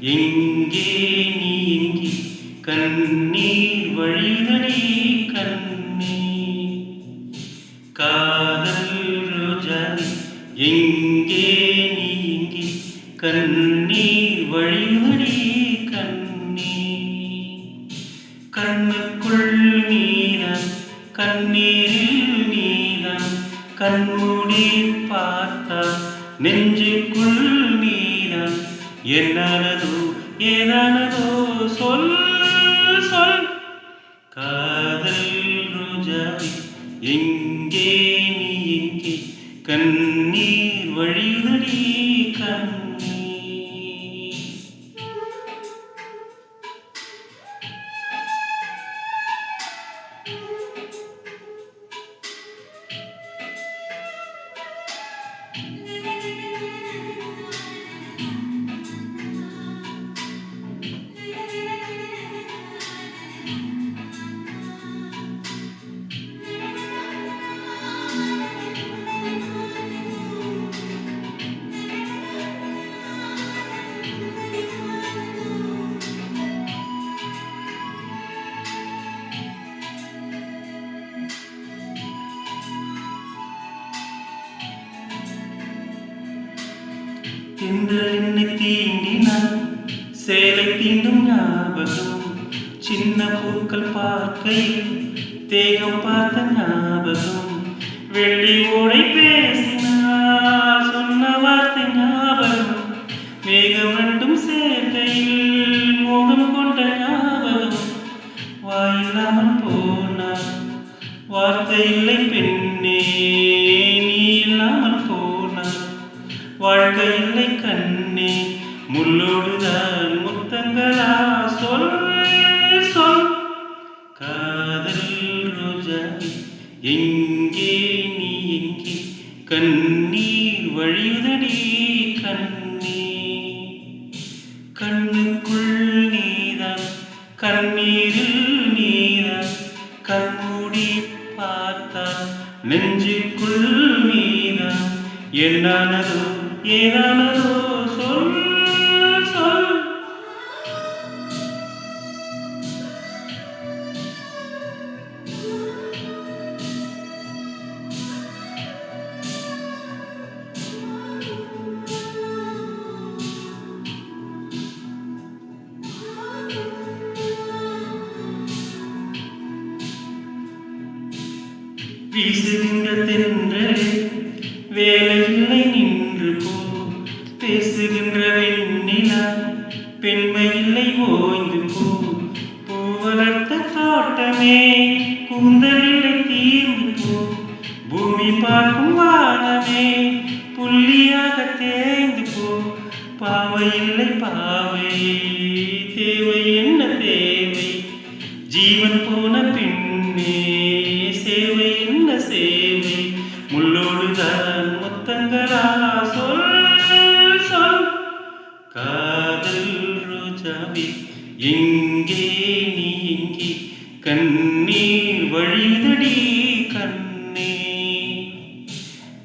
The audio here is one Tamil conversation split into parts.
எங்கே நீங்கி கண்ணீர் வழிதடி கண்ணீர் காதல் ரோஜாவே எங்கே நீங்கி கண்ணீர் வழிதடி கண்ணீர் கண்ணுக்குள் நீதான் கண்ணீரில் நீதான் கண்மூடி பார்த்தால் நெஞ்சுக்குள் நீதான் என்னானதோ ஏதானதோ சொல் சொல் காதல் ரோஜாவே எங்கே நீ எங்கே கண்ணீர் வழிதடி கண்ணீர் தென்றல் என்னை தீண்டினான் சேலை தீண்டும் ஞாபகம் சின்ன பூக்கள் பார்க்கையில் தேகம் பார்த்த ஞாபகம் வெள்ளி ஓடை பேசினார் சொன்ன வார்த்தை ஞாபகம் மேகம் ரெண்டும் சேர்க்கையில் மோகம் கொண்ட ஞாபகம் வாயில்லாமல் போனார் வார்த்தை இல்லை பெண்ணே நீ இல்லாமல் போனார் வாழ்க்கை இல்லை கண்ணே முள்ளோடுதான் முத்தங்களா சொல் சொல் காதல் ரோஜாவே எங்கே நீ எங்கே கண்ணீர் வழியுதடி கண்ணீர் கண்ணுக்குள் நீதான் கண்ணீரில் நீதான் கண்மூடி பார்த்தால் நெஞ்சுக்குள் நீதான் என்னானதோ ஏதானதோ சொல் சொல் வீசுகின்ற தென்றலே வேலையில்லை நின்று போ பேசுகின்ற வெண்ணிலா பெண்மை இல்லை ஓய்ந்து போ பூ வளர்த்த தோட்டமே கூந்தலில்லை தீர்ந்து போ பூமி பார்க்கும் வானமே புள்ளியாக தேய்ந்து போ பாவை இல்லை பாவை தேவை என்ன தேவை ஜீவன் போன பெண்ணே சேவை என்ன சேவை முள்ளோடுதான் முத்தங்களா சொல் சொல் காதல் ரோஜாவே எங்கே நீ எங்கே கண்ணீர் வழிதடி கண்ணே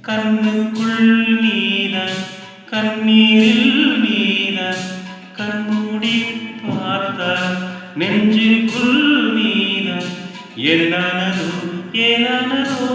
கண்ணுக்குள் நீதான் கண்ணீரில் நீதான் கண்மூடி பார்த்தால் நெஞ்சுக்குள் நீதான் என்னானதோ ஏதானதோ